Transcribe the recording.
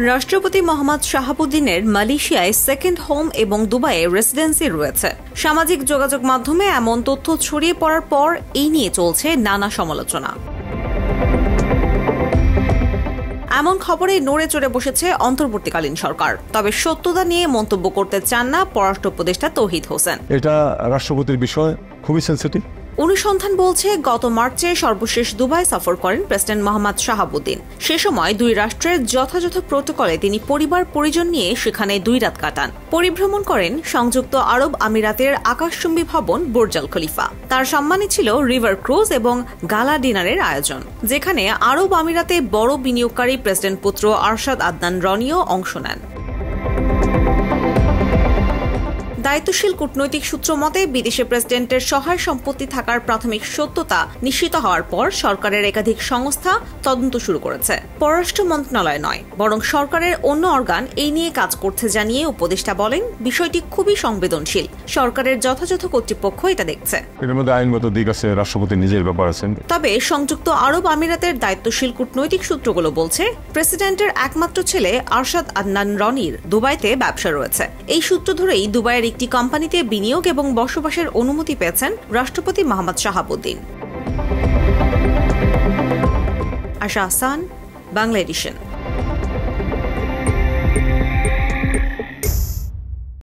রাষ্ট্রপতি মোহাম্মদ শাহাবুদ্দিনের মালয়েশিয়ায় second home এবং দুবাইয়ে রেসিডেন্সি রয়েছে। সামাজিক যোগাযোগ মাধ্যমে এমন তথ্য ছড়িয়ে পড়ার পর এই নিয়ে চলছে নানা সমালোচনা। এমন খবরে নড়ে চড়ে বসেছে অন্তর্বর্তীকালীন সরকার। তবে সত্যতা নিয়ে মন্তব্য করতে চান না পররাষ্ট্র উপদেষ্টা তৌহিদ হোসেন। এটা রাষ্ট্রপতির বিষয়, খুবই সেনসিটিভ। অনুসন্ধান বলছে গত মার্চে সর্বশেষ দুবাই সফর করেন প্রেসিডেন্ট মোহাম্মদ শাহাবুদ্দিন। সে সময় দুই রাষ্ট্রের যথাযথ প্রটোকলে তিনি পরিবার পরিজন নিয়ে সেখানে 2 রাত কাটান। পরিভ্রমণ করেন সংযুক্ত আরব আমিরাতের আকাশচুম্বী ভবন বুর্জ আল খলিফা। তার সম্মানে ছিল রিভার ক্রুজ এবং গালা ডিনারের আয়োজন, যেখানে আরব আমিরাতে বড় বিনিয়োগকারী প্রেসিডেন্ট পুত্র আরশাদ আদনান রনিও অংশ নেন। দায়িত্বশীল কূটনৈতিক সূত্র মতে বিদেশে প্রেসিডেন্টের সহায় সম্পত্তি থাকার প্রাথমিক সত্যতা নিশ্চিত হওয়ার পর সরকারের একাধিক সংস্থা তদন্ত শুরু করেছে। পররাষ্ট্র মন্ত্রণালয় নয়, বরং সরকারের অন্য অর্গান এই নিয়ে কাজ করতে জানিয়ে উপদেষ্টা বলেন, বিষয়টি খুবই সংবেদনশীল। সরকারের যথাযথ কর্তৃপক্ষ এটা দেখছে। এর মধ্যে আইনগত দিক আছে, রাষ্ট্রপতি নিজের ব্যাপার আছে। তবে সংযুক্ত আরব আমিরাতের দায়িত্বশীল কূটনৈতিক সূত্রগুলো বলছে, প্রেসিডেন্টের একমাত্র ছেলে আরশাদ আদনান রনির দুবাইতে ব্যবসা রয়েছে। এই সূত্র ধরেই দুবাইয়ের একটি কোম্পানিতে বিনিয়োগ এবং বসবাসের অনুমতি পেয়েছেন রাষ্ট্রপতি মোহাম্মদ শাহাবুদ্দিন। আশা আহসান, বাংলা এডিশন।